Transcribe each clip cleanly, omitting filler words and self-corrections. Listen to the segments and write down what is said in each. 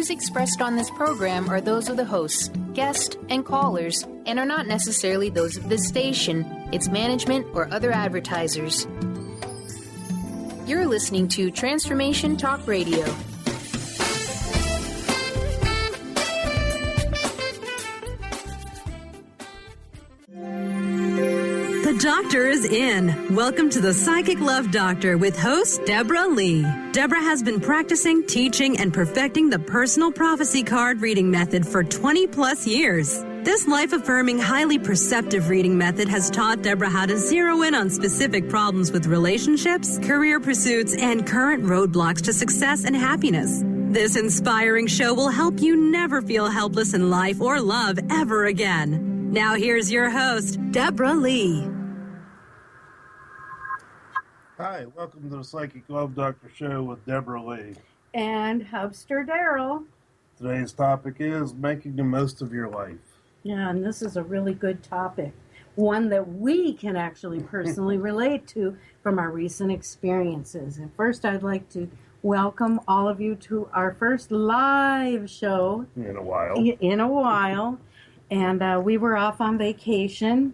views expressed on this program are those of the hosts, guests, and callers, and are not necessarily those of this station, its management, or other advertisers. You're listening to Transformation Talk Radio. The doctor is in. Welcome to the Psychic Love Doctor with host Deborah Leigh. Deborah has been practicing, teaching, and perfecting the Personal Prophecy card reading method for 20 plus years. This life-affirming, highly perceptive reading method has taught Deborah how to zero in on specific problems with relationships, career pursuits, and current roadblocks to success and happiness. This inspiring show will help you never feel helpless in life or love ever again. Now here's your host, Deborah Leigh. Hi, welcome to the Psychic Love Doctor Show with Deborah Leigh. And Hubster Daryl. Today's topic is making the most of your life. Yeah, and this is a really good topic. One that we can actually personally relate to from our recent experiences. And first, I'd like to welcome all of you to our first live show. In a while. And we were off on vacation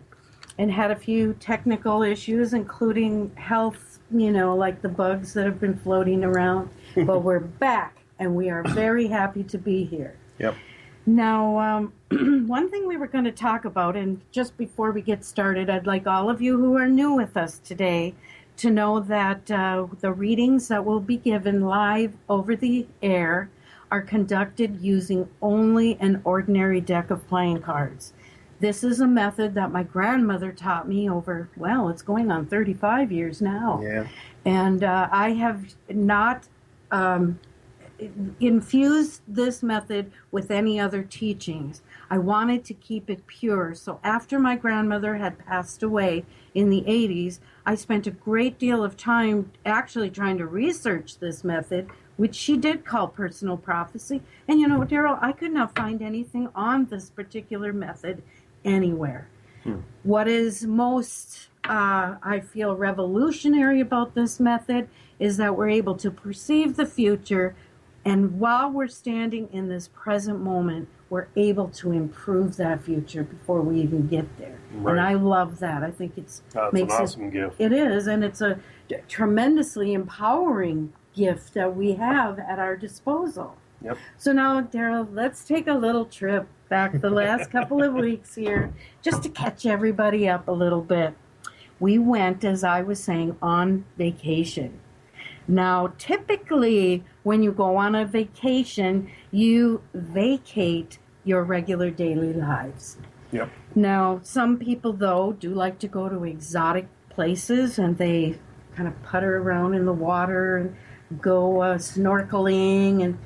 and had a few technical issues, including health, like the bugs that have been floating around. But we're back, and we are very happy to be here. Yep. Now, one thing we were going to talk about, and just before we get started, I'd like all of you who are new with us today to know that the readings that will be given live over the air are conducted using only an ordinary deck of playing cards. This is a method that my grandmother taught me over, it's going on 35 years now. Yeah. And I have not infused this method with any other teachings. I wanted to keep it pure. So after my grandmother had passed away in the 80s, I spent a great deal of time actually trying to research this method, which she did call Personal Prophecy. And Daryl, I could not find anything on this particular method anywhere. What is most, I feel, revolutionary about this method is that we're able to perceive the future, and while we're standing in this present moment, we're able to improve that future before we even get there. Right. And I love that. I think it's an awesome gift. It is, and it's a tremendously empowering gift that we have at our disposal. Yep. So now, Daryl, let's take a little trip back the last couple of weeks here, just to catch everybody up a little bit. We went, as I was saying, on vacation. Now, typically, when you go on a vacation, you vacate your regular daily lives. Yep. Now, some people, though, do like to go to exotic places, and they kind of putter around in the water and go snorkeling and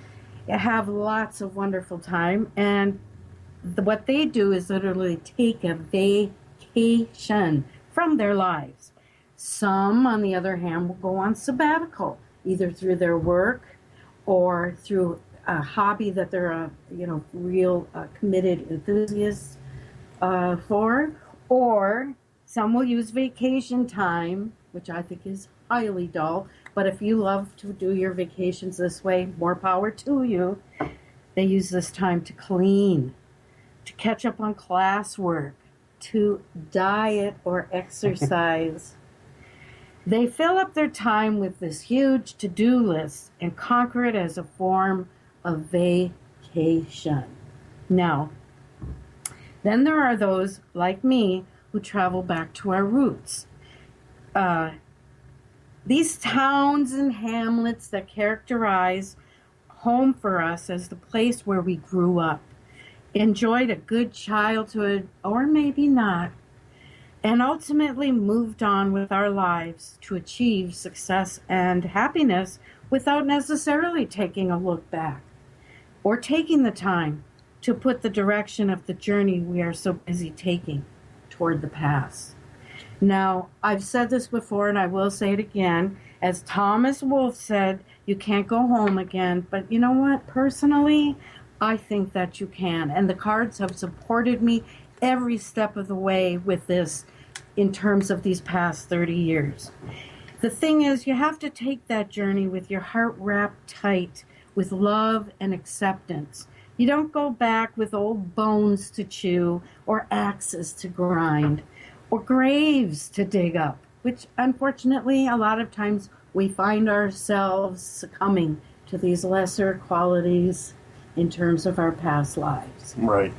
have lots of wonderful time. And what they do is literally take a vacation from their lives. Some, on the other hand, will go on sabbatical, either through their work or through a hobby that they're a real committed enthusiast for, or some will use vacation time, which I think is highly dull. But if you love to do your vacations this way, more power to you. They use this time to clean, to catch up on classwork, to diet or exercise. They fill up their time with this huge to-do list and conquer it as a form of vacation. Now, then there are those, like me, who travel back to our roots. These towns and hamlets that characterize home for us as the place where we grew up, enjoyed a good childhood, or maybe not, and ultimately moved on with our lives to achieve success and happiness without necessarily taking a look back or taking the time to put the direction of the journey we are so busy taking toward the past. Now, I've said this before, and I will say it again. As Thomas Wolfe said, you can't go home again. But you know what? Personally, I think that you can. And the cards have supported me every step of the way with this in terms of these past 30 years. The thing is, you have to take that journey with your heart wrapped tight with love and acceptance. You don't go back with old bones to chew or axes to grind or graves to dig up, which unfortunately a lot of times we find ourselves succumbing to these lesser qualities in terms of our past lives. Right.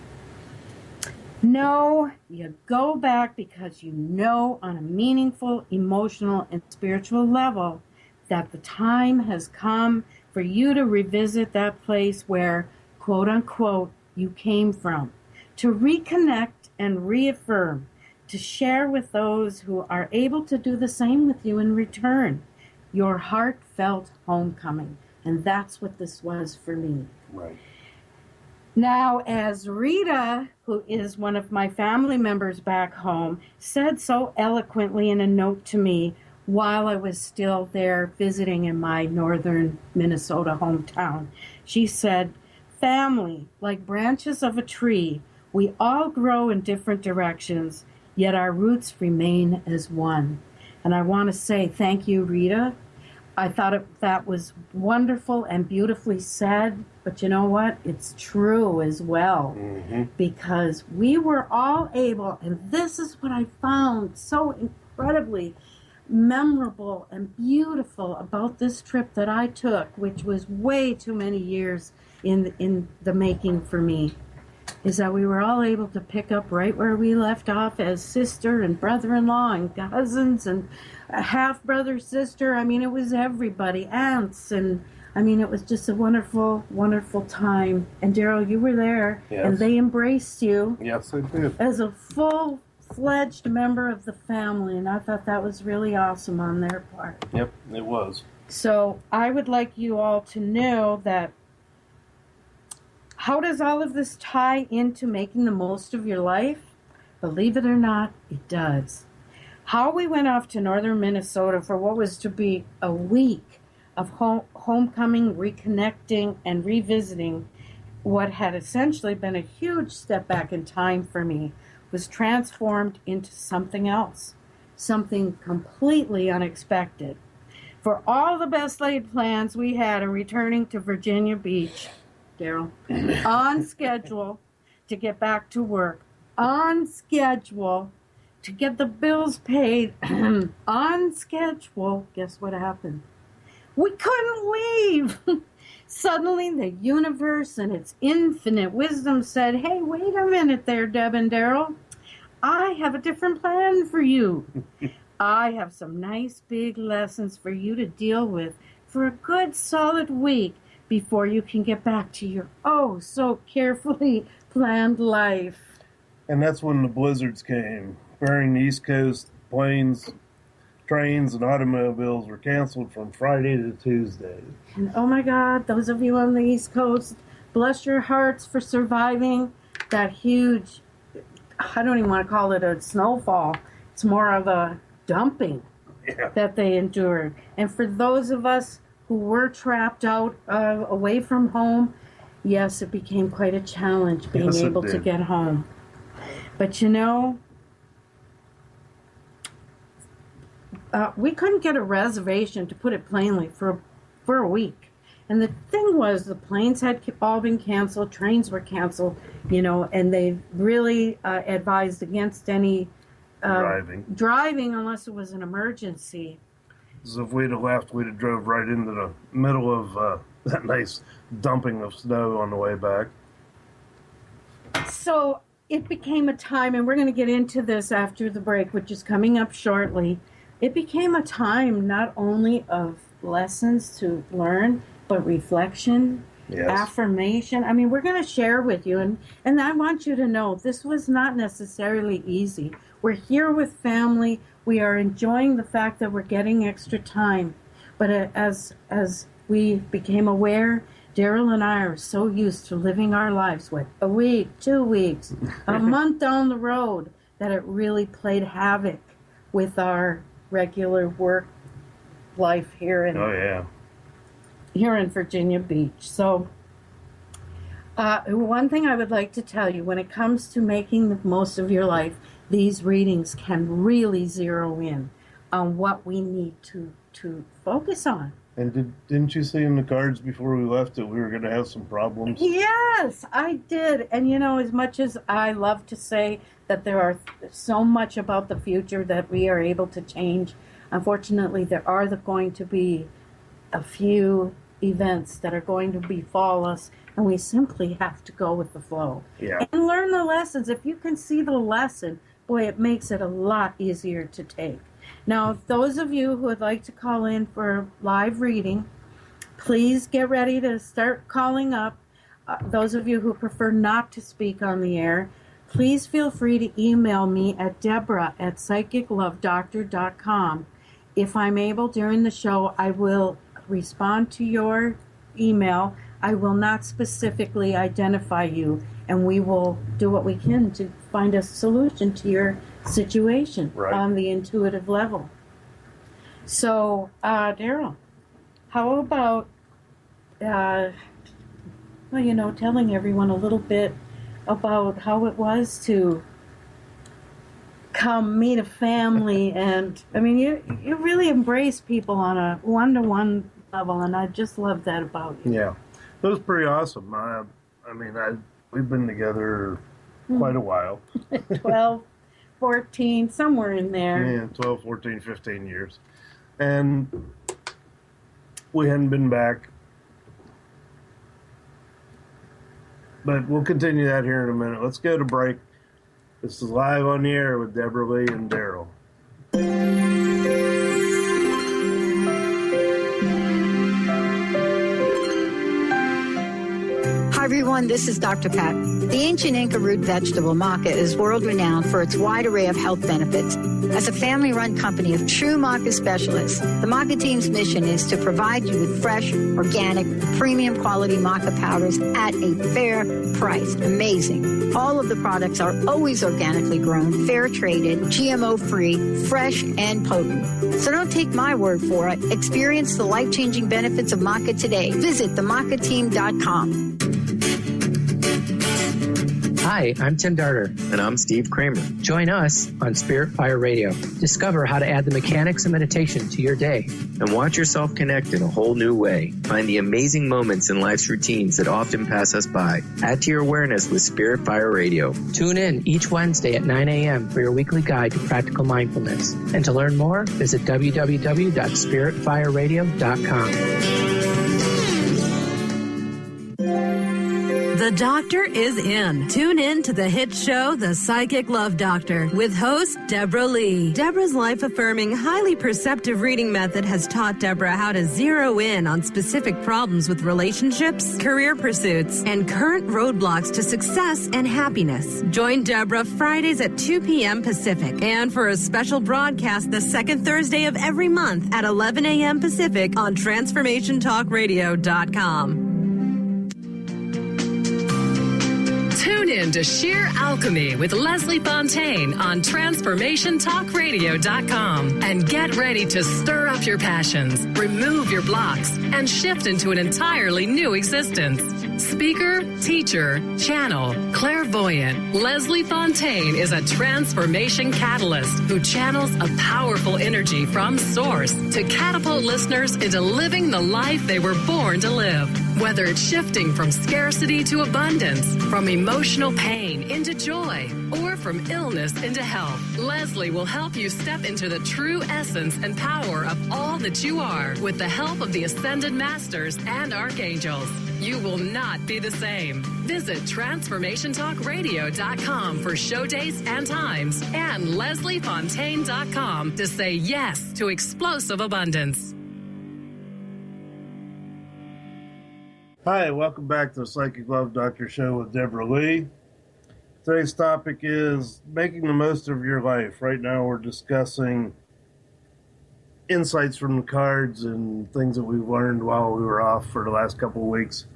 No, you go back because you know on a meaningful, emotional, and spiritual level that the time has come for you to revisit that place where, quote unquote, you came from, to reconnect and reaffirm, to share with those who are able to do the same with you in return, your heartfelt homecoming. And that's what this was for me. Right. Now, as Rita, who is one of my family members back home, said so eloquently in a note to me while I was still there visiting in my northern Minnesota hometown, she said, "Family, like branches of a tree, we all grow in different directions, yet our roots remain as one." And I want to say thank you, Rita. I thought that was wonderful and beautifully said, but you know what? It's true as well, because we were all able, and this is what I found so incredibly memorable and beautiful about this trip that I took, which was way too many years in the making for me, is that we were all able to pick up right where we left off as sister and brother-in-law and cousins and a half-brother, sister. I mean, it was everybody, aunts, and I mean, it was just a wonderful, wonderful time. And Daryl, you were there, Yes. and they embraced you Yes, I did. as a full-fledged member of the family, and I thought that was really awesome on their part. Yep, it was. So I would like you all to know that how does all of this tie into making the most of your life? Believe it or not, it does. How we went off to northern Minnesota for what was to be a week of homecoming, reconnecting, and revisiting what had essentially been a huge step back in time for me was transformed into something else, something completely unexpected. For all the best laid plans we had in returning to Virginia Beach, Daryl, on schedule to get back to work, on schedule to get the bills paid, on schedule, guess what happened? We couldn't leave. Suddenly the universe and its infinite wisdom said, "Hey, wait a minute there, Deb and Daryl. I have a different plan for you. I have some nice big lessons for you to deal with for a good solid week before you can get back to your oh so carefully planned life." And that's when the blizzards came. Bearing the East Coast, planes, trains, and automobiles were canceled from Friday to Tuesday. And oh my God, those of you on the East Coast, bless your hearts for surviving that huge, I don't even want to call it a snowfall. It's more of a dumping that they endured. And for those of us who were trapped out away from home, yes, it became quite a challenge being able to get home. But you know, we couldn't get a reservation, to put it plainly, for a week. And the thing was, the planes had all been canceled, trains were canceled, you know, and they really advised against any driving unless it was an emergency. So if we'd have left, we'd have drove right into the middle of that nice dumping of snow on the way back. So it became a time, and we're going to get into this after the break, which is coming up shortly. It became a time not only of lessons to learn, but reflection, affirmation. I mean, we're going to share with you, and I want you to know this was not necessarily easy. We're here with family. We are enjoying the fact that we're getting extra time. But as we became aware, Daryl and I are so used to living our lives, a week, 2 weeks, a month down the road, that it really played havoc with our regular work life here in Virginia Beach. So one thing I would like to tell you, when it comes to making the most of your life, these readings can really zero in on what we need to focus on And didn't you see in the cards before we left that we were going to have some problems? Yes, I did. And you know, as much as I love to say that there are so much about the future that we are able to change, unfortunately, there are going to be a few events that are going to befall us, and we simply have to go with the flow. Yeah. And learn the lessons. If you can see the lesson, boy, it makes it a lot easier to take. Now, those of you who would like to call in for live reading, please get ready to start calling up. Those of you who prefer not to speak on the air, please feel free to email me at Deborah@psychiclovedoctor.com. If I'm able during the show, I will respond to your email. I will not specifically identify you, and we will do what we can to find a solution to your situation on the intuitive level. So, Daryl, how about, telling everyone a little bit about how it was to come meet a family, and I mean, you really embrace people on a one-to-one level, and I just love that about you. Yeah, it was pretty awesome. We've been together quite a while. 12, 14, somewhere in there. Yeah, 12, 14, 15 years. And we hadn't been back. But we'll continue that here in a minute. Let's go to break. This is Live on the Air with Deborah, Leigh, and Daryl. Hi everyone, this is Dr. Pat. The ancient Inca root vegetable maca is world-renowned for its wide array of health benefits. As a family-run company of true maca specialists, the maca team's mission is to provide you with fresh, organic, premium quality maca powders at a fair price. Amazing. All of the products are always organically grown, fair-traded, GMO-free, fresh, and potent. So don't take my word for it. Experience the life-changing benefits of maca today. Visit themacateam.com. Hi, I'm Tim Darter. And I'm Steve Kramer. Join us on Spirit Fire Radio. Discover how to add the mechanics of meditation to your day. And watch yourself connect in a whole new way. Find the amazing moments in life's routines that often pass us by. Add to your awareness with Spirit Fire Radio. Tune in each Wednesday at 9 a.m. for your weekly guide to practical mindfulness. And to learn more, visit www.spiritfireradio.com. The doctor is in. Tune in to the hit show, The Psychic Love Doctor, with host Deborah Leigh. Deborah's life-affirming, highly perceptive reading method has taught Deborah how to zero in on specific problems with relationships, career pursuits, and current roadblocks to success and happiness. Join Deborah Fridays at 2 p.m. Pacific, and for a special broadcast the second Thursday of every month at 11 a.m. Pacific on TransformationTalkRadio.com. Tune in to Sheer Alchemy with Leslie Fontaine on TransformationTalkRadio.com and get ready to stir up your passions, remove your blocks, and shift into an entirely new existence. Speaker, teacher, channel, clairvoyant, Leslie Fontaine is a transformation catalyst who channels a powerful energy from source to catapult listeners into living the life they were born to live. Whether it's shifting from scarcity to abundance, from emotional pain into joy, or from illness into health, Leslie will help you step into the true essence and power of all that you are with the help of the Ascended Masters and Archangels. You will not be the same. Visit TransformationTalkRadio.com for show dates and times, and LeslieFontaine.com to say yes to explosive abundance. Hi, welcome back to the Psychic Love Doctor Show with Deborah Leigh. Today's topic is making the most of your life. Right now we're discussing insights from the cards and things that we've learned while we were off for the last couple of weeks.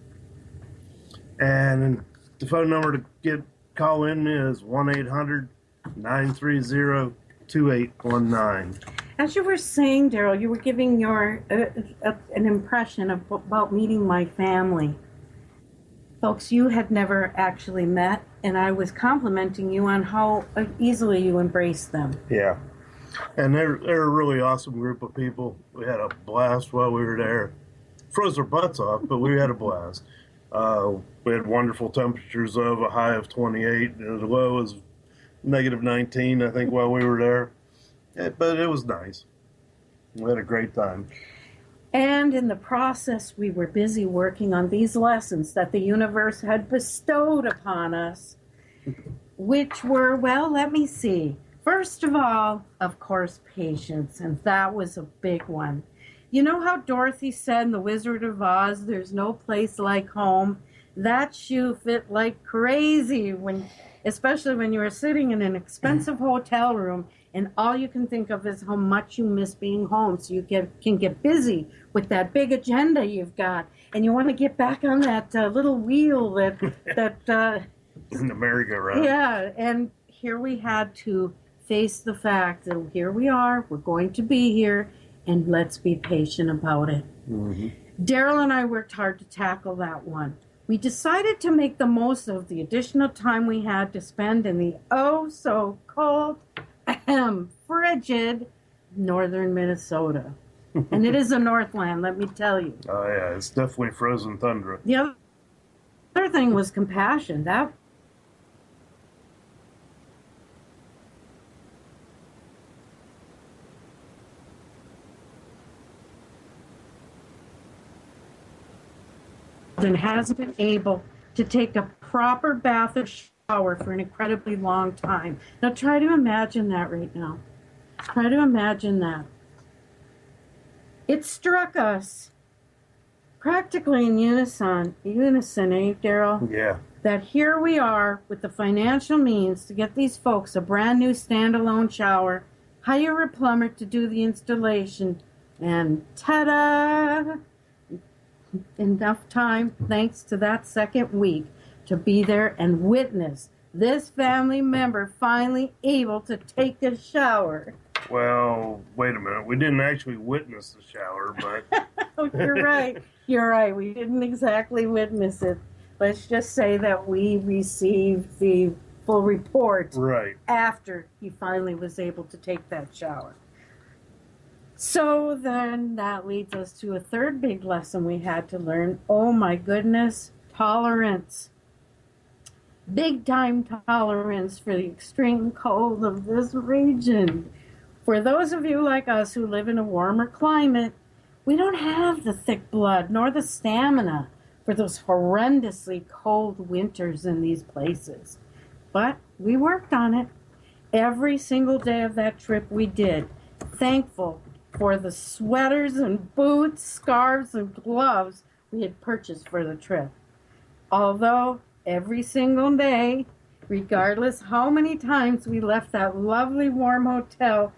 And the phone number to call in is 1-800-930-2819. As you were saying, Daryl, you were giving your an impression about meeting my family. Folks, you had never actually met, and I was complimenting you on how easily you embraced them. Yeah. And they're a really awesome group of people. We had a blast while we were there. Froze our butts off, but we had a blast. We had wonderful temperatures of a high of 28, and the low was negative 19, I think, while we were there. But it was nice. We had a great time. And in the process, we were busy working on these lessons that the universe had bestowed upon us, which were, well, let me see. First of all, of course, patience, and that was a big one. You know how Dorothy said in The Wizard of Oz, there's no place like home? That shoe fit like crazy, especially when you were sitting in an expensive hotel room and all you can think of is how much you miss being home. So you can get busy with that big agenda you've got, and you want to get back on that little wheel that in the merry-go-round. Yeah, and here we had to face the fact that here we are, we're going to be here, and let's be patient about it. Mm-hmm. Daryl and I worked hard to tackle that one. We decided to make the most of the additional time we had to spend in the oh-so-cold, frigid northern Minnesota. And it is a Northland, let me tell you. Oh, yeah, it's definitely frozen tundra. The other thing was compassion. That and hasn't been able to take a proper bath or shower for an incredibly long time. Now try to imagine that right now. Try to imagine that. It struck us practically in unison, eh, Daryl? Yeah. That here we are with the financial means to get these folks a brand new standalone shower, hire a plumber to do the installation, and ta-da! Enough time, thanks to that second week, to be there and witness this family member finally able to take a shower. Well, wait a minute. We didn't actually witness the shower, but... Oh, you're right. You're right. We didn't exactly witness it. Let's just say that we received the full report right after he finally was able to take that shower. So then that leads us to a third big lesson we had to learn. Oh my goodness, tolerance. Big time tolerance for the extreme cold of this region. For those of you like us who live in a warmer climate, we don't have the thick blood nor the stamina for those horrendously cold winters in these places. But we worked on it. Every single day of that trip we did. Thankful for the sweaters and boots, scarves, and gloves we had purchased for the trip. Although every single day, regardless how many times we left that lovely warm hotel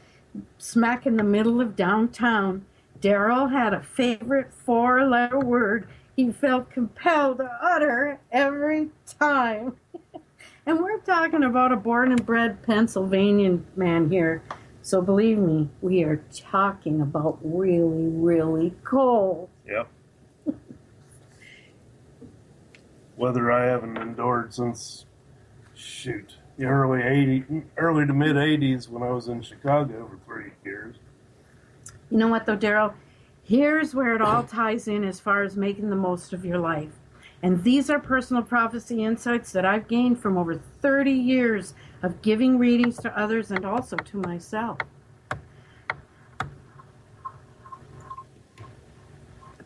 smack in the middle of downtown, Daryl had a favorite 4-letter word he felt compelled to utter every time. And we're talking about a born and bred Pennsylvanian man here. So believe me, we are talking about really, really cold. Yep. Weather I haven't endured since, the early to mid 80s when I was in Chicago for 3 years. You know what though, Daryl? Here's where it all ties in as far as making the most of your life. And these are personal prophecy insights that I've gained from over 30 years of giving readings to others and also to myself.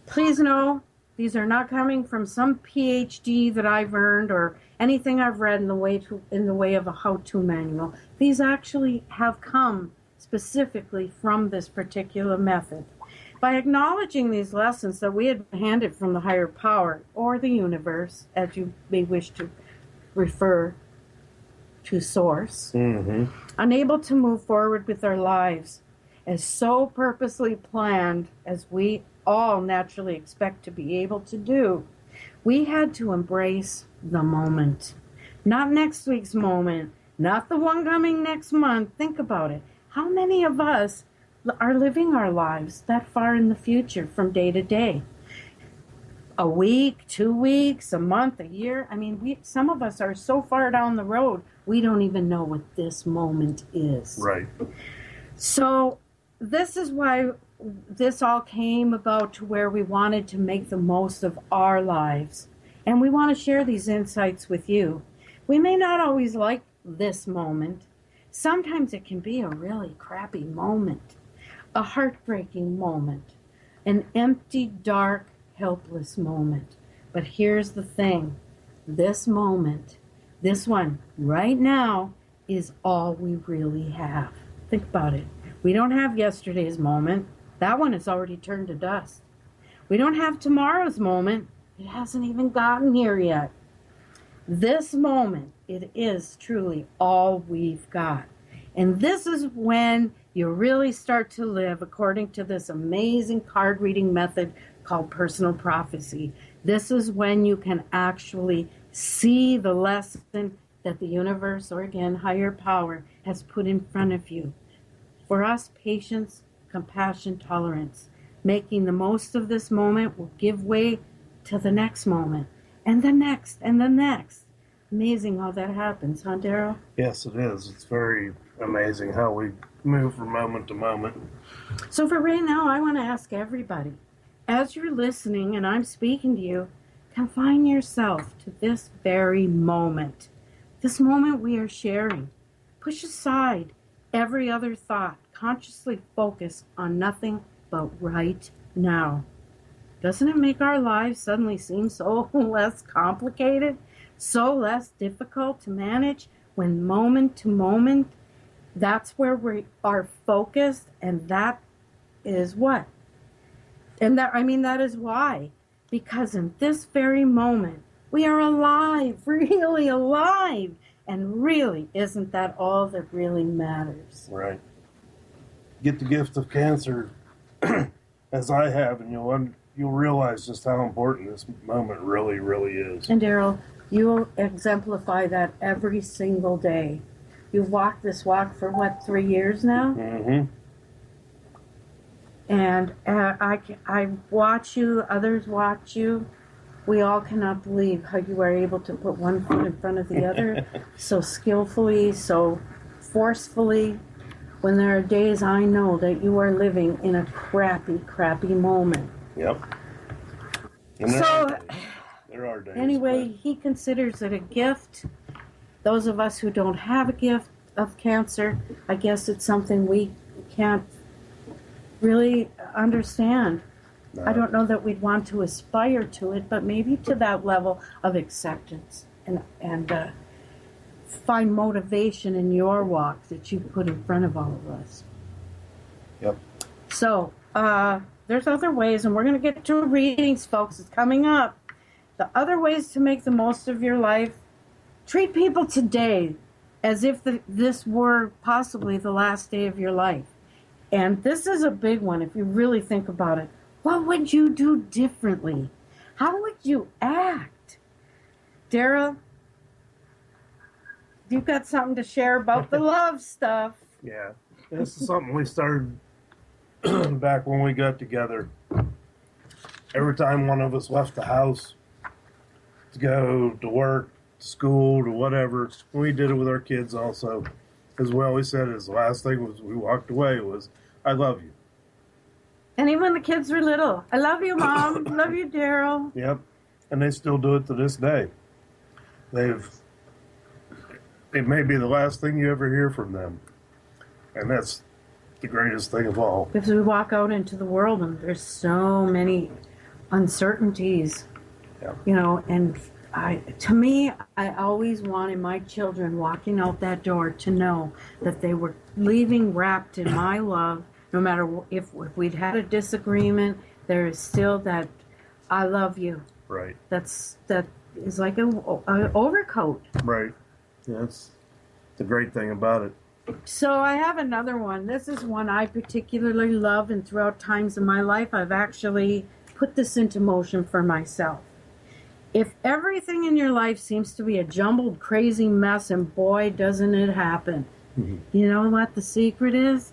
Please know, these are not coming from some PhD that I've earned or anything I've read in the way of a how-to manual. These actually have come specifically from this particular method. By acknowledging these lessons that we had been handed from the higher power, or the universe, as you may wish to refer to source, unable to move forward with our lives as so purposely planned as we all naturally expect to be able to do, we had to embrace the moment. Not next week's moment, not the one coming next month. Think about it. How many of us are living our lives that far in the future from day to day? A week, 2 weeks, a month, a year. I mean, some of us are so far down the road, we don't even know what this moment is. Right. So this is why this all came about, to where we wanted to make the most of our lives. And we want to share these insights with you. We may not always like this moment. Sometimes it can be a really crappy moment, a heartbreaking moment, an empty, dark, helpless moment. But here's the thing. This moment, this one right now, is all we really have. Think about it. We don't have yesterday's moment. That one has already turned to dust. We don't have tomorrow's moment. It hasn't even gotten here yet. This moment, it is truly all we've got. And this is when you really start to live according to this amazing card reading method called Personal Prophecy. This is when you can actually see the lesson that the universe, or again, higher power, has put in front of you. For us, patience, compassion, tolerance. Making the most of this moment will give way to the next moment, and the next, and the next. Amazing how that happens, huh, Daryl? Yes, it is. It's very amazing how we move from moment to moment. So for right now, I want to ask everybody, as you're listening and I'm speaking to you, confine yourself to this very moment. This moment we are sharing. Push aside every other thought. Consciously focus on nothing but right now. Doesn't it make our lives suddenly seem so less complicated, so less difficult to manage when moment to moment, that's where we are focused, and that is what? And that is why. Because in this very moment, we are alive, really alive. And really, isn't that all that really matters? Right. Get the gift of cancer, as I have, and you'll realize just how important this moment really, really is. And Daryl, you exemplify that every single day. You've walked this walk for, 3 years now? Mm-hmm. And I watch you, others watch you. We all cannot believe how you are able to put one foot in front of the other so skillfully, so forcefully, when there are days I know that you are living in a crappy, crappy moment. Yep. And there are days. Anyway, he considers it a gift. Those of us who don't have a gift of cancer, I guess it's something we can't really understand. No. I don't know that we'd want to aspire to it, but maybe to that level of acceptance and find motivation in your walk that you put in front of all of us. Yep. So, there's other ways, and we're going to get to readings, folks. It's coming up. The other ways to make the most of your life: treat people today as if this were possibly the last day of your life. And this is a big one if you really think about it. What would you do differently? How would you act? Daryl, you've got something to share about the love stuff. Yeah, this is something we started back when we got together. Every time one of us left the house to go to work, to school, to whatever, we did it with our kids also. As we always said, the last thing was we walked away was, "I love you." And even when the kids were little, "I love you, Mom. Love you, Daryl." Yep. And they still do it to this day. It may be the last thing you ever hear from them. And that's the greatest thing of all. Because we walk out into the world and there's so many uncertainties, Yep. And I always wanted my children walking out that door to know that they were leaving wrapped in my love. No matter if we'd had a disagreement, there is still that "I love you." Right. That is like an overcoat. Right. That's the great thing about it. So I have another one. This is one I particularly love, and throughout times of my life, I've actually put this into motion for myself. If everything in your life seems to be a jumbled, crazy mess, and boy, doesn't it happen. Mm-hmm. You know what the secret is?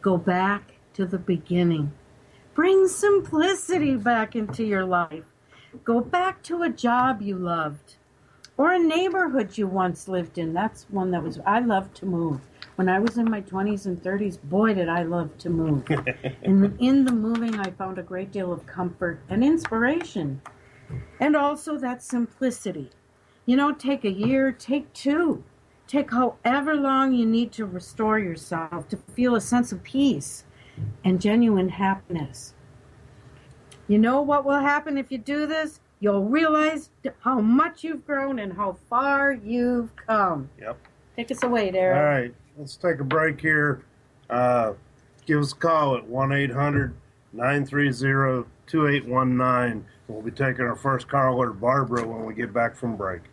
Go back to the beginning. Bring simplicity back into your life. Go back to a job you loved or a neighborhood you once lived in. That's one I love to move. when I was in my 20s and 30s, boy, did I love to move. And in the moving, I found a great deal of comfort and inspiration. And also that simplicity. You know, take a year, take 2. Take however long you need to restore yourself to feel a sense of peace and genuine happiness. You know what will happen if you do this? You'll realize how much you've grown and how far you've come. Yep. Take us away, Daryl. All right, let's take a break here. Give us a call at 1-800-930-2819. We'll be taking our first caller, Barbara, when we get back from break.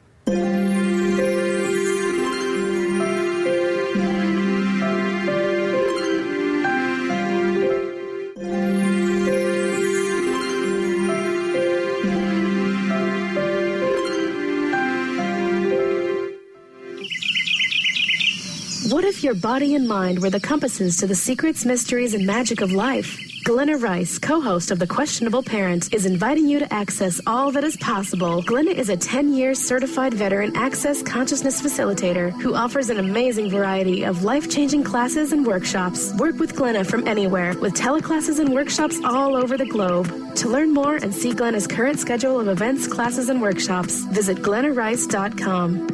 What if your body and mind were the compasses to the secrets, mysteries, and magic of life? Glenna Rice, co-host of The Questionable Parent, is inviting you to access all that is possible. Glenna is a 10-year certified veteran access consciousness facilitator who offers an amazing variety of life-changing classes and workshops. Work with Glenna from anywhere with teleclasses and workshops all over the globe. To learn more and see Glenna's current schedule of events, classes, and workshops, visit glennarice.com.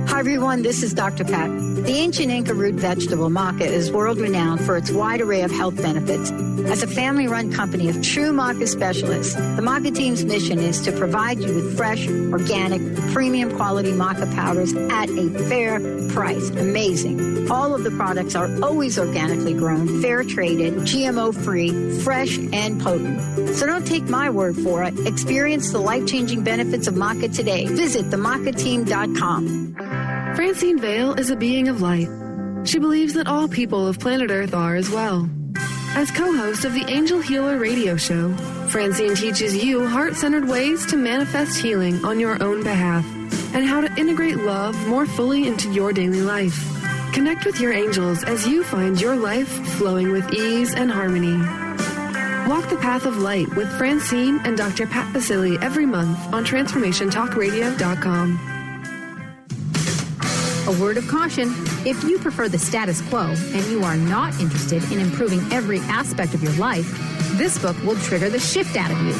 Hi, everyone. This is Dr. Pat. The ancient Inca root vegetable maca is world-renowned for its wide array of health benefits. As a family-run company of true maca specialists, the maca team's mission is to provide you with fresh, organic, premium quality maca powders at a fair price. Amazing. All of the products are always organically grown, fair-traded, GMO-free, fresh, and potent. So don't take my word for it. Experience the life-changing benefits of maca today. Visit themacateam.com. Francine Vale is a being of light. She believes that all people of planet Earth are as well. As co-host of the Angel Healer radio show, Francine teaches you heart-centered ways to manifest healing on your own behalf and how to integrate love more fully into your daily life. Connect with your angels as you find your life flowing with ease and harmony. Walk the path of light with Francine and Dr. Pat Basili every month on TransformationTalkRadio.com. A word of caution, if you prefer the status quo and you are not interested in improving every aspect of your life, this book will trigger the shift out of you.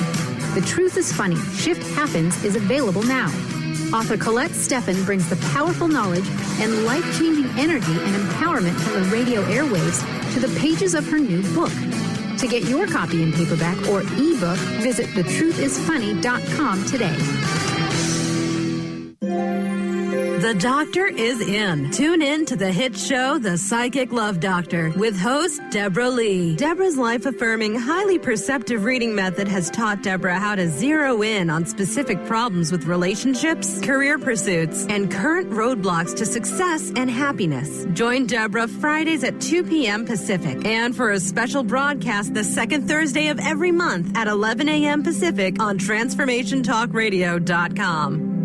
The Truth is Funny, Shift Happens is available now. Author Colette Steffen brings the powerful knowledge and life-changing energy and empowerment from the radio airwaves to the pages of her new book. To get your copy in paperback or ebook, visit thetruthisfunny.com today. The doctor is in. Tune in to the hit show, The Psychic Love Doctor, with host Deborah Leigh. Deborah's life-affirming, highly perceptive reading method has taught Deborah how to zero in on specific problems with relationships, career pursuits, and current roadblocks to success and happiness. Join Deborah Fridays at 2 p.m. Pacific, and for a special broadcast the second Thursday of every month at 11 a.m. Pacific on TransformationTalkRadio.com.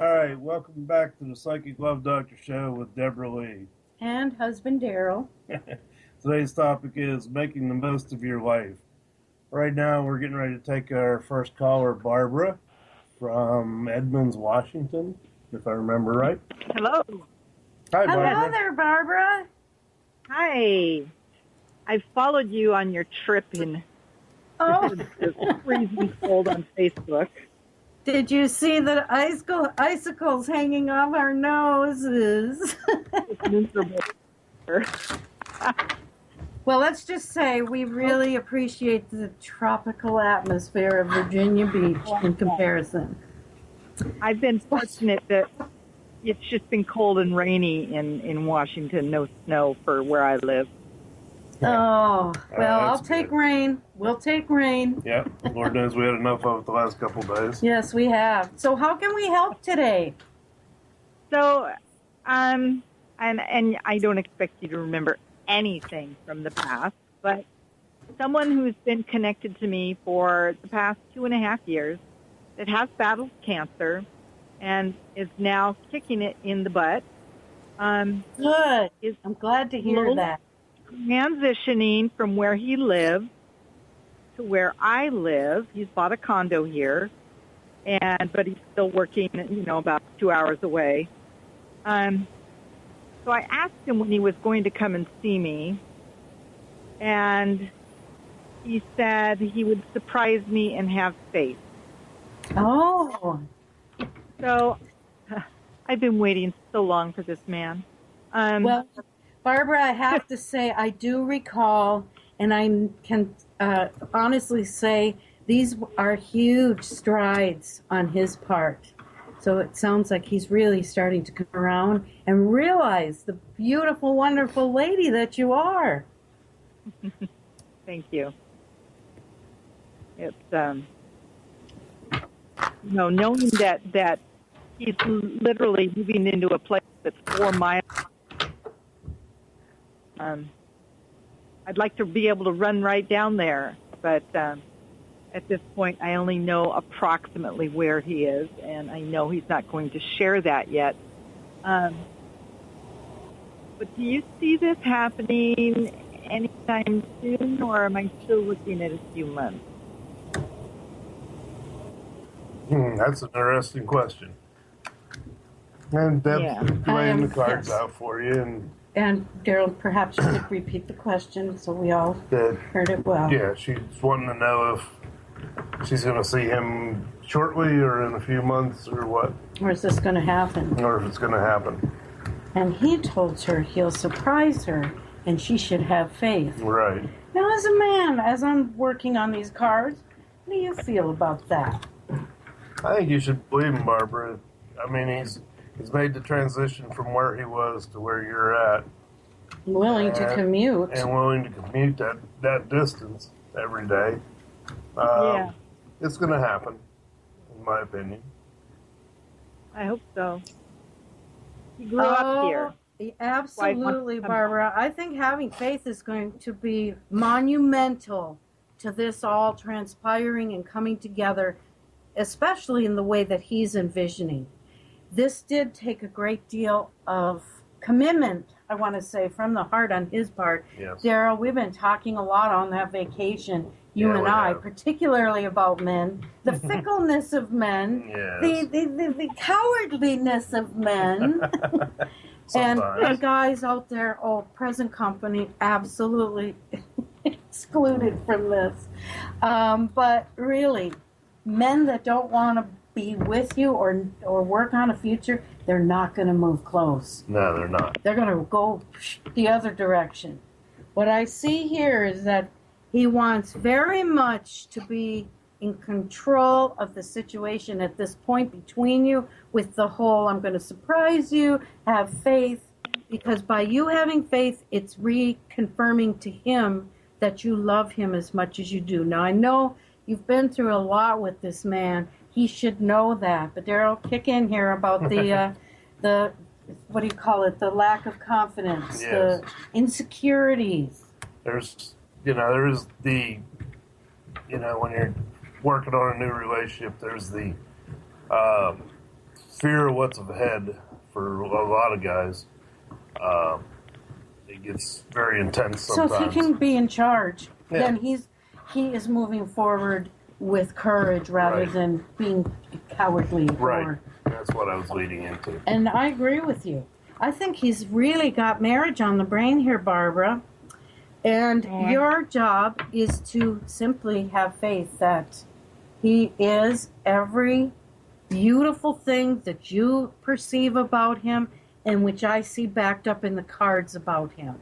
All right, welcome back to the Psychic Love Doctor Show with Deborah Leigh. And husband Daryl. Today's topic is making the most of your life. Right now, we're getting ready to take our first caller, Barbara, from Edmonds, Washington, if I remember right. Hello. Hi, Barbara. Hello there, Barbara. Hi. I followed you on your trip in the freezing cold on Facebook. Did you see the icicles hanging off our noses? Well, let's just say we really appreciate the tropical atmosphere of Virginia Beach in comparison. I've been fortunate that it's just been cold and rainy in Washington, no snow for where I live. Oh, well, I'll take rain. We'll take rain. Yeah, Lord knows we had enough of it the last couple of days. Yes, we have. So how can we help today? So, and I don't expect you to remember anything from the past, but someone who's been connected to me for the past 2.5 years that has battled cancer and is now kicking it in the butt. Good. I'm glad to hear that. Transitioning from where he lived to where I live. He's bought a condo here, but he's still working, about 2 hours away. So I asked him when he was going to come and see me, and he said he would surprise me and have faith. Oh. So I've been waiting so long for this man. Well, Barbara, I have to say I do recall, and I can honestly say these are huge strides on his part. So it sounds like he's really starting to come around and realize the beautiful, wonderful lady that you are. Thank you. It's, knowing that he's literally moving into a place that's 4 miles. I'd like to be able to run right down there, but at this point, I only know approximately where he is, and I know he's not going to share that yet. But do you see this happening anytime soon, or am I still looking at a few months? That's an interesting question. And Deb's laying the cards out for you. And Daryl, perhaps you could repeat the question so we all heard it well. Yeah, she's wanting to know if she's going to see him shortly or in a few months or what. Or is this going to happen? Or if it's going to happen. And he told her he'll surprise her and she should have faith. Right. Now, as a man, as I'm working on these cards, how do you feel about that? I think you should believe him, Barbara. I mean, he's made the transition from where he was to where you're at. Willing to commute. And willing to commute that distance every day. It's going to happen, in my opinion. I hope so. He grew up here. Absolutely, Barbara. I think having faith is going to be monumental to this all transpiring and coming together, especially in the way that he's envisioning. This did take a great deal of commitment, I want to say, from the heart on his part. Yes. Daryl, we've been talking a lot on that vacation, you and I, particularly about men, the fickleness of men, the cowardliness of men, and guys out there, present company, absolutely excluded from this. But really, men that don't want to be with you or work on a future, they're not going to move close. No, they're not. They're going to go the other direction. What I see here is that he wants very much to be in control of the situation at this point between you with the whole, I'm going to surprise you, have faith, because by you having faith, it's reconfirming to him that you love him as much as you do. Now, I know you've been through a lot with this man. He should know that. But Daryl, kick in here about the what do you call it? The lack of confidence, the insecurities. There's the, when you're working on a new relationship, there's the fear of what's ahead for a lot of guys. It gets very intense sometimes. So if he can be in charge, then he is moving forward with courage rather than being cowardly. Right. That's what I was leading into. And I agree with you. I think he's really got marriage on the brain here, Barbara. And your job is to simply have faith that he is every beautiful thing that you perceive about him and which I see backed up in the cards about him.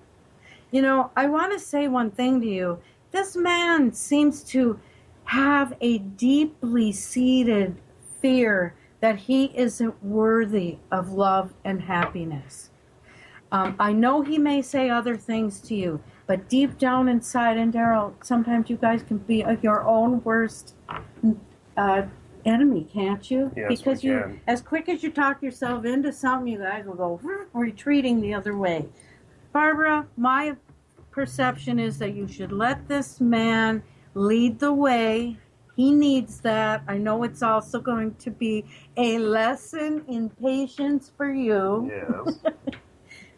I want to say one thing to you. This man seems to have a deeply seated fear that he isn't worthy of love and happiness. I know he may say other things to you, but deep down inside, and Daryl, sometimes you guys can be your own worst enemy, can't you? Yes, because we can. As quick as you talk yourself into something, you guys will go retreating the other way. Barbara, my perception is that you should let this man lead the way. He needs that. I know it's also going to be a lesson in patience for you. Yes.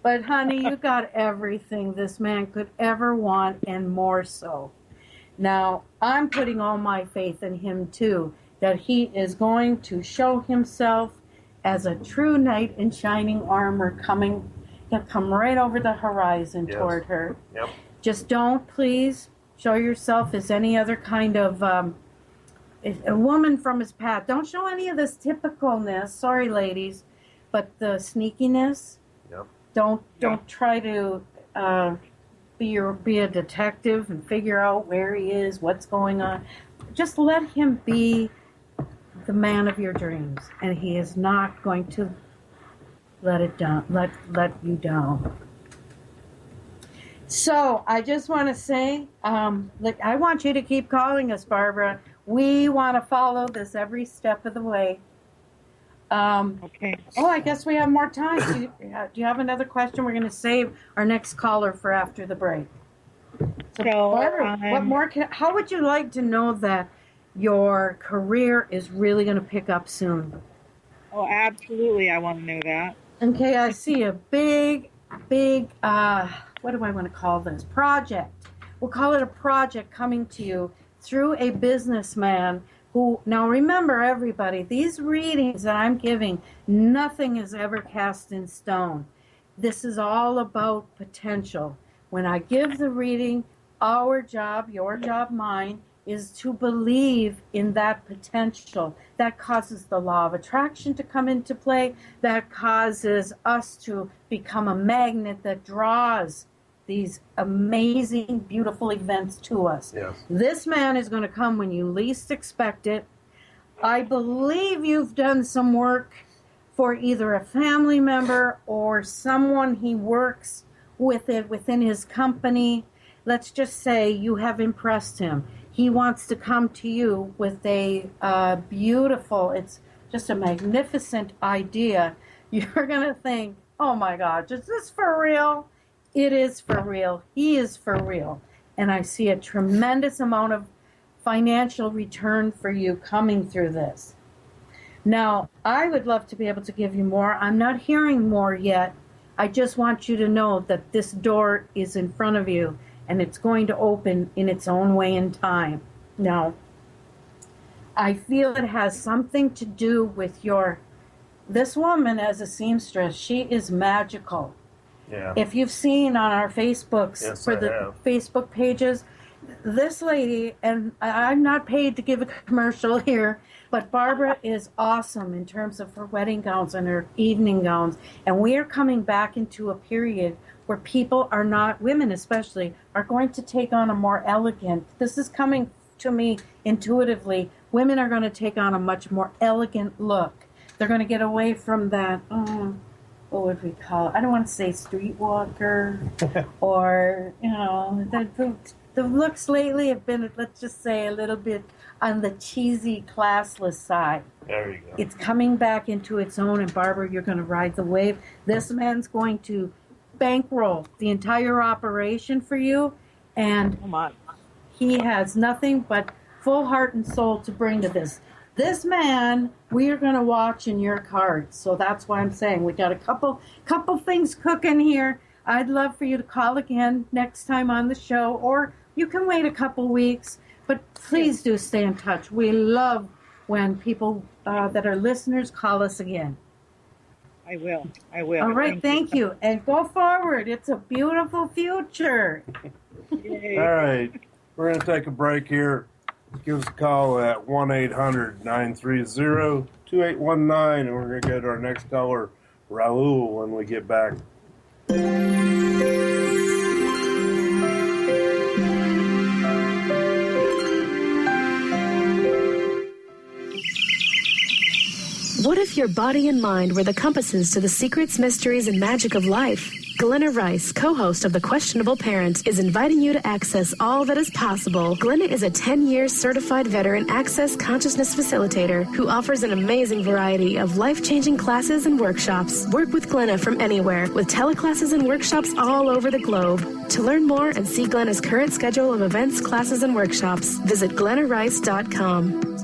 But, honey, you got everything this man could ever want and more so. Now, I'm putting all my faith in him, too, that he is going to show himself as a true knight in shining armor coming. He'll come right over the horizon toward her. Yep. Just don't, please, show yourself as any other kind of a woman from his past. Don't show any of this typicalness. Sorry, ladies, but the sneakiness. Yep. Don't try to be a detective and figure out where he is, what's going on. Just let him be the man of your dreams, and he is not going to let you down. So I just want to say, I want you to keep calling us, Barbara. We want to follow this every step of the way. Okay. Oh, I guess we have more time. Do you have another question? We're going to save our next caller for after the break. So Barbara, what more? How would you like to know that your career is really going to pick up soon? Oh, absolutely. I want to know that. Okay, I see a big, what do I want to call this? Project. We'll call it a project coming to you through a businessman who, now remember everybody, these readings that I'm giving, nothing is ever cast in stone. This is all about potential. When I give the reading, our job, your job, mine, is to believe in that potential. That causes the law of attraction to come into play. That causes us to become a magnet that draws these amazing, beautiful events to us. Yes. This man is going to come when you least expect it. I believe you've done some work for either a family member or someone he works with within his company. Let's just say you have impressed him. He wants to come to you with a beautiful, it's just a magnificent idea. You're going to think, oh my God, is this for real? It is for real. He is for real. And I see a tremendous amount of financial return for you coming through this. Now, I would love to be able to give you more. I'm not hearing more yet. I just want you to know that this door is in front of you, and it's going to open in its own way in time. Now, I feel it has something to do with this woman as a seamstress. She is magical. Yeah. If you've seen on our Facebooks, Facebook pages, this lady, and I'm not paid to give a commercial here, but Barbara is awesome in terms of her wedding gowns and her evening gowns. And we are coming back into a period where people are not, women especially, are going to take on a more elegant, this is coming to me intuitively, women are going to take on a much more elegant look. They're going to get away from that, what would we call it? I don't want to say streetwalker or, the looks lately have been, let's just say, a little bit on the cheesy, classless side. There you go. It's coming back into its own, and Barbara, you're going to ride the wave. This man's going to bankroll the entire operation for you, and he has nothing but full heart and soul to bring to this. This man, we are going to watch in your cards, so that's why I'm saying we got a couple things cooking here. I'd love for you to call again next time on the show, or you can wait a couple weeks, but please do stay in touch. We love when people that are listeners call us again. I will. All right, thank you. And go forward. It's a beautiful future. All right, we're going to take a break here. Give us a call at 1-800-930-2819, and we're going to go to our next caller, Raul, when we get back. What if your body and mind were the compasses to the secrets, mysteries, and magic of life? Glenna Rice, co-host of The Questionable Parent, is inviting you to access all that is possible. Glenna is a 10-year certified veteran access consciousness facilitator who offers an amazing variety of life-changing classes and workshops. Work with Glenna from anywhere with teleclasses and workshops all over the globe. To learn more and see Glenna's current schedule of events, classes, and workshops, visit glennarice.com.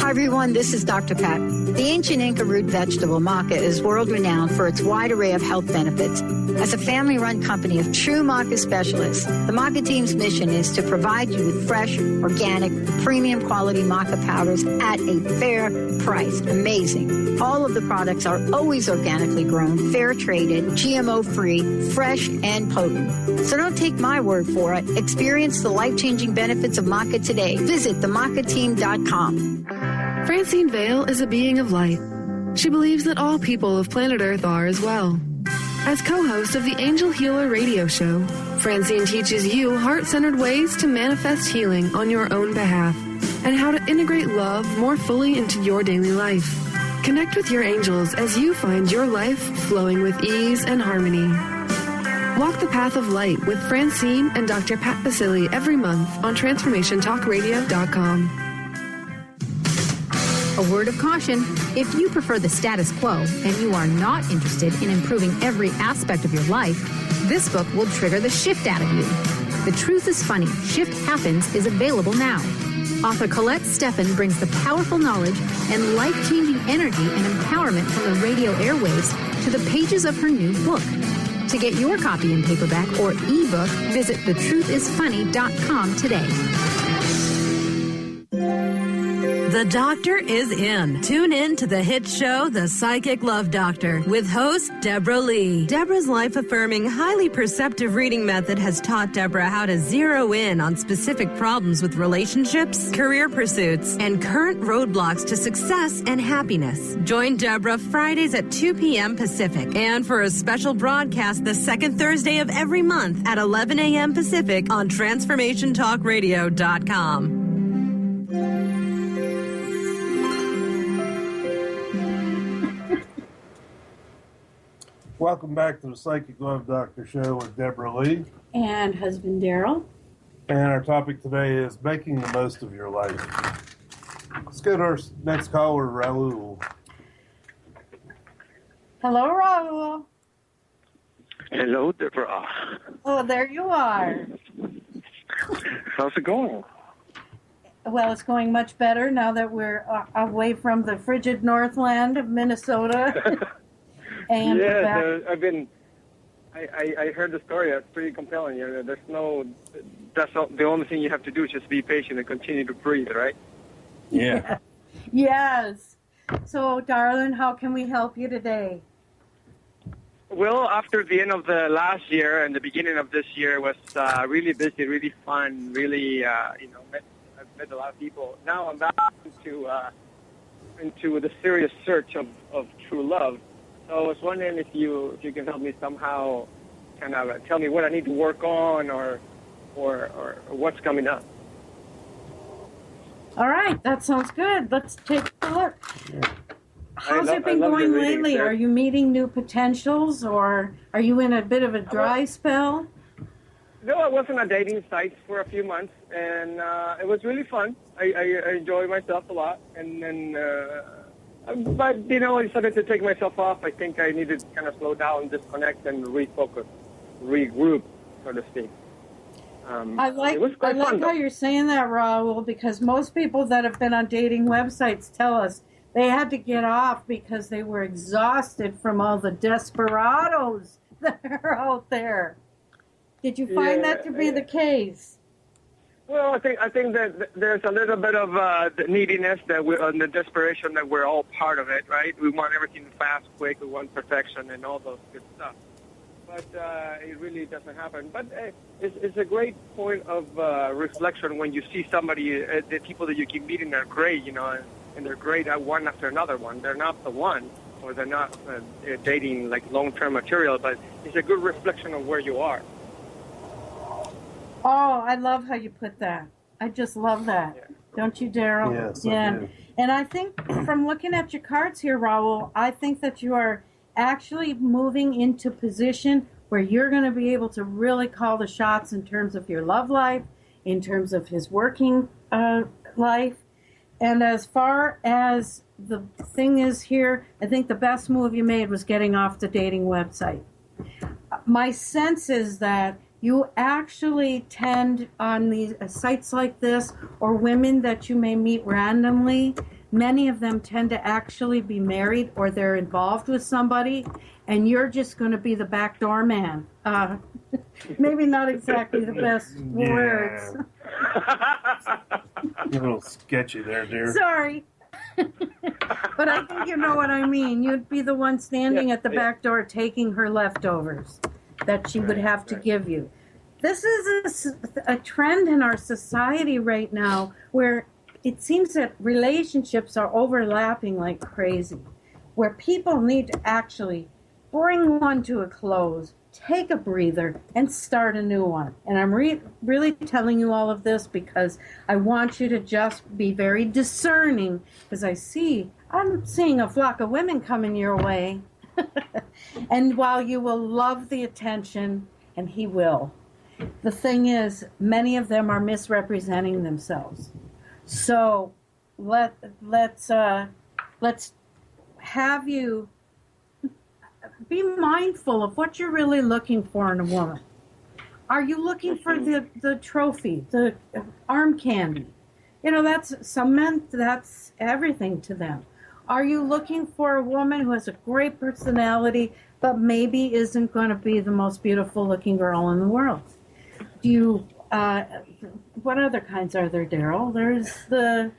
Hi, everyone. This is Dr. Pat. The ancient Inca root vegetable maca is world-renowned for its wide array of health benefits. As a family-run company of true maca specialists, the maca team's mission is to provide you with fresh, organic, premium quality maca powders at a fair price. Amazing. All of the products are always organically grown, fair-traded, GMO-free, fresh, and potent. So don't take my word for it. Experience the life-changing benefits of maca today. Visit themacateam.com. Francine Vale is a being of light. She believes that all people of planet Earth are as well. As co-host of the Angel Healer radio show, Francine teaches you heart-centered ways to manifest healing on your own behalf and how to integrate love more fully into your daily life. Connect with your angels as you find your life flowing with ease and harmony. Walk the path of light with Francine and Dr. Pat Basili every month on TransformationTalkRadio.com. A word of caution, if you prefer the status quo and you are not interested in improving every aspect of your life, this book will trigger the shift out of you. The Truth is Funny, Shift Happens is available now. Author Colette Steffen brings the powerful knowledge and life-changing energy and empowerment from the radio airwaves to the pages of her new book. To get your copy in paperback or ebook, visit thetruthisfunny.com today. The Doctor is in. Tune in to the hit show, The Psychic Love Doctor, with host Deborah Leigh. Deborah's life-affirming, highly perceptive reading method has taught Deborah how to zero in on specific problems with relationships, career pursuits, and current roadblocks to success and happiness. Join Deborah Fridays at 2 p.m. Pacific, and for a special broadcast the second Thursday of every month at 11 a.m. Pacific on TransformationTalkRadio.com. Welcome back to the Psychic Love Doctor Show with Deborah Leigh. And husband Daryl. And our topic today is making the most of your life. Let's go to our next caller, Raul. Hello, Raul. Hello, Deborah. Oh, there you are. How's it going? Well, it's going much better now that we're away from the frigid northland of Minnesota. And yeah, I heard the story. It's pretty compelling. You know, the only thing you have to do is just be patient and continue to breathe, right? Yeah. Yes. So, darling, how can we help you today? Well, after the end of the last year and the beginning of this year was really busy, really fun, really, I've met a lot of people. Now I'm back into the serious search of true love. So I was wondering if you can help me somehow, kind of tell me what I need to work on or what's coming up. All right, that sounds good. Let's take a look. Yeah. How's it been going lately? Are you meeting new potentials, or are you in a bit of a dry spell? No, I was on a dating site for a few months, and it was really fun. I enjoyed myself a lot, and then. But, I decided to take myself off. I think I needed to kind of slow down, disconnect, and refocus, regroup, so to speak. I like how you're saying that, Raul, because most people that have been on dating websites tell us they had to get off because they were exhausted from all the desperados that are out there. Did you find that to be the case? Well, I think that there's a little bit of the neediness and the desperation that we're all part of it, right? We want everything fast, quick, we want perfection and all those good stuff. But it really doesn't happen. But it's a great point of reflection when you see somebody, the people that you keep meeting are great, and they're great at one after another one. They're not the one, or they're not dating like long-term material, but it's a good reflection of where you are. Oh, I love how you put that. I just love that. Yeah. Don't you, Daryl? Yes, yeah. I do. And I think from looking at your cards here, Raul, I think that you are actually moving into position where you're going to be able to really call the shots in terms of your love life, in terms of his working life. And as far as the thing is here, I think the best move you made was getting off the dating website. My sense is that you actually tend on these sites like this, or women that you may meet randomly, Many of them tend to actually be married or they're involved with somebody, and you're just going to be the backdoor man. Maybe not exactly the best words. A little sketchy there, dear. Sorry. But I think you know what I mean. You'd be the one standing at the back door taking her leftovers that she would have to give you. This is a trend in our society right now where it seems that relationships are overlapping like crazy, where people need to actually bring one to a close, take a breather, and start a new one. And I'm really telling you all of this because I want you to just be very discerning, because I'm seeing a flock of women coming your way. And while you will love the attention, and he will, the thing is, many of them are misrepresenting themselves. So let's have you be mindful of what you're really looking for in a woman. Are you looking for the trophy, the arm candy? You know, some men, that's everything to them. Are you looking for a woman who has a great personality, but maybe isn't going to be the most beautiful looking girl in the world? Do you, what other kinds are there, Daryl? There's the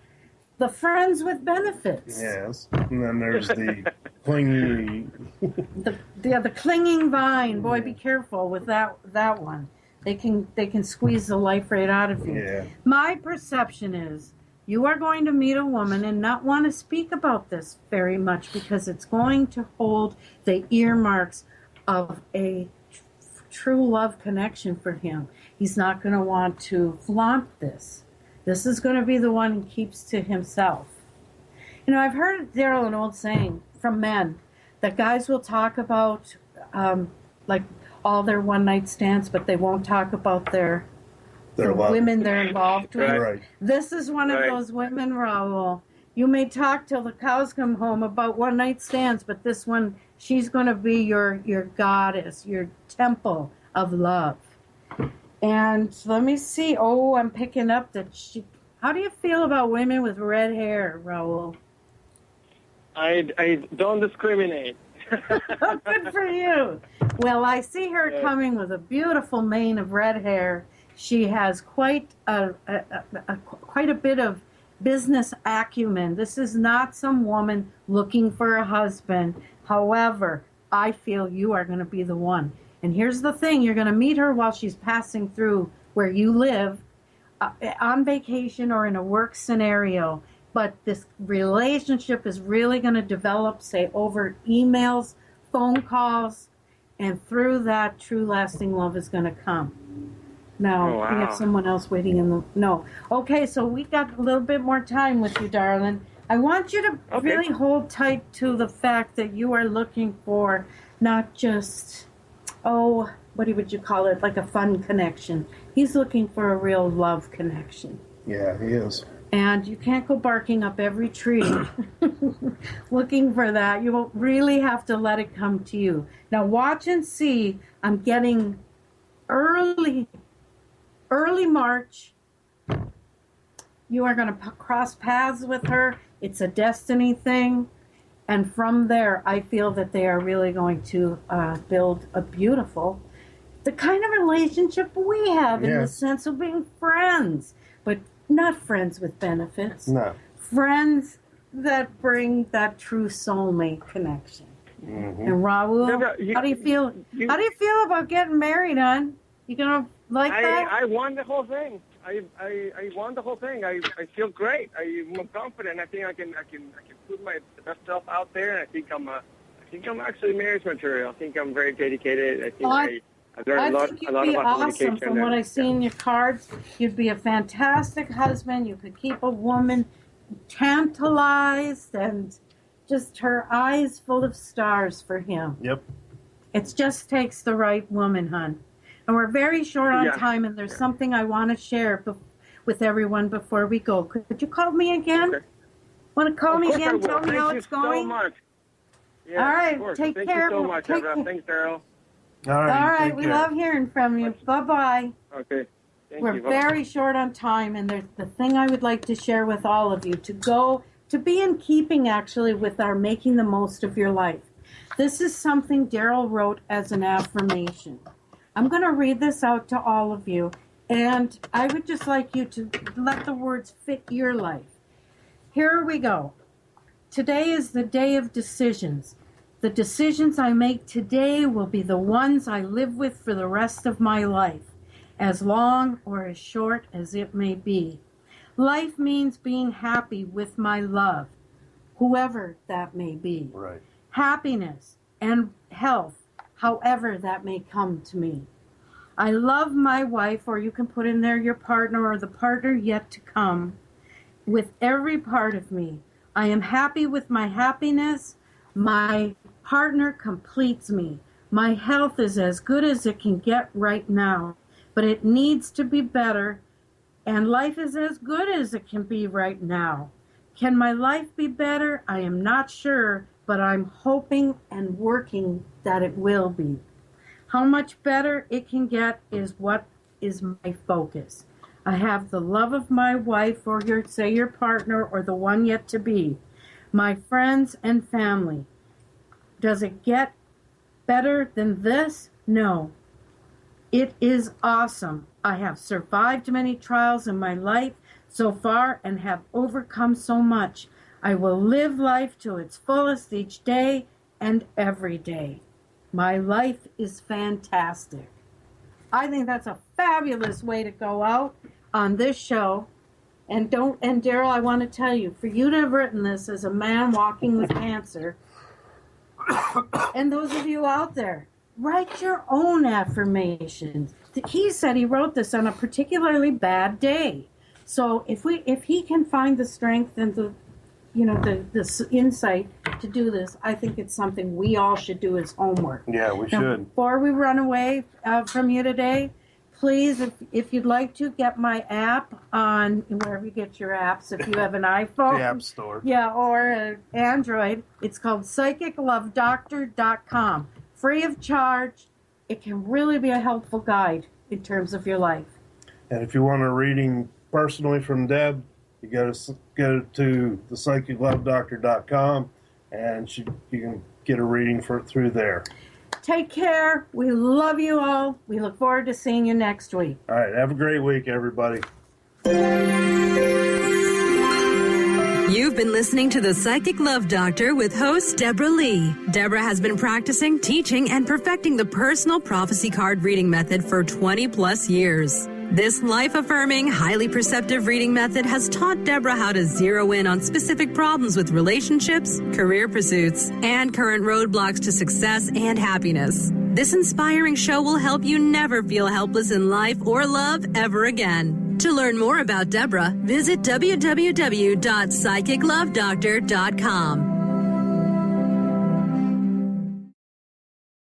friends with benefits. Yes. And then there's the clingy. the clinging vine. Boy, be careful with that one. They can squeeze the life right out of you. Yeah. My perception is you are going to meet a woman and not want to speak about this very much because it's going to hold the earmarks of a true love connection for him. He's not going to want to flaunt this. This is going to be the one he keeps to himself. You know, I've heard, Daryl, an old saying from men that guys will talk about like all their one-night stands, but they won't talk about the women they're involved with. Right. This is one of those women, Raul. You may talk till the cows come home about one-night stands, but this one, she's going to be your goddess, your temple of love. And let me see. Oh, I'm picking up that how do you feel about women with red hair, Raul? I don't discriminate. Oh, good for you. Well, I see her coming with a beautiful mane of red hair. She has quite a bit of business acumen. This is not some woman looking for a husband. However, I feel you are going to be the one. And here's the thing. You're going to meet her while she's passing through where you live, on vacation or in a work scenario. But this relationship is really going to develop, say, over emails, phone calls, and through that, true lasting love is going to come. Now, we have someone else waiting in the... No. Okay, so we got a little bit more time with you, darling. I want you to really hold tight to the fact that you are looking for not just... what would you call it? Like a fun connection. He's looking for a real love connection. Yeah, he is. And you can't go barking up every tree looking for that. You will really have to let it come to you. Now watch and see. I'm getting early March. You are going to cross paths with her. It's a destiny thing. And from there, I feel that they are really going to build a beautiful, the kind of relationship we have in the sense of being friends, but not friends with benefits. No. Friends that bring that true soulmate connection. Mm-hmm. And Raul, Deborah, how do you feel? How do you feel about getting married, hon? You gonna like that? I want the whole thing. I want the whole thing. I feel great. I'm confident. I think I can put my best self out there. And I think I'm actually marriage material. I think I'm very dedicated. I think I've learned a lot about communication. From what I see in your cards, you'd be a fantastic husband. You could keep a woman tantalized and just her eyes full of stars for him. Yep. It just takes the right woman, hon. And we're very short on time, and there's something I want to share with everyone before we go. Could you call me again? Okay. Want to call me again? Tell me how it's going? So much. Yeah, all right. Take care. Thank you so much, Deborah. Thanks, Daryl. All right. We love hearing from you. Bye-bye. Okay. We're very short on time, and there's the thing I would like to share with all of you, to go to be in keeping actually with our making the most of your life. This is something Daryl wrote as an affirmation. I'm going to read this out to all of you, and I would just like you to let the words fit your life. Here we go. Today is the day of decisions. The decisions I make today will be the ones I live with for the rest of my life, as long or as short as it may be. Life means being happy with my love, whoever that may be. Right. Happiness and health, however that may come to me. I love my wife, or you can put in there your partner or the partner yet to come, with every part of me. I am happy with my happiness. My partner completes me. My health is as good as it can get right now, but it needs to be better, and life is as good as it can be right now. Can my life be better? I am not sure, but I'm hoping and working that it will be. How much better it can get is what is my focus. I have the love of my wife, or your partner, or the one yet to be, my friends and family. Does it get better than this? No. It is awesome. I have survived many trials in my life so far and have overcome so much. I will live life to its fullest each day and every day. My life is fantastic. I think that's a fabulous way to go out on this show. And Daryl, I want to tell you, for you to have written this as a man walking with cancer, and those of you out there, write your own affirmations. He said he wrote this on a particularly bad day. So if he can find the strength and the insight to do this, I think it's something we all should do as homework. Yeah, we should. Before we run away from you today, please, if you'd like to, get my app on wherever you get your apps. If you have an iPhone. The App Store. Yeah, or an Android. It's called psychiclovedoctor.com. Free of charge. It can really be a helpful guide in terms of your life. And if you want a reading personally from Deb, you go to the psychiclovedoctor.com, and you can get a reading through there. Take care. We love you all. We look forward to seeing you next week. All right. Have a great week, everybody. You've been listening to The Psychic Love Doctor with host Deborah Leigh. Deborah has been practicing, teaching, and perfecting the personal prophecy card reading method for 20 plus years. This life-affirming, highly perceptive reading method has taught Deborah how to zero in on specific problems with relationships, career pursuits, and current roadblocks to success and happiness. This inspiring show will help you never feel helpless in life or love ever again. To learn more about Deborah, visit www.psychiclovedoctor.com.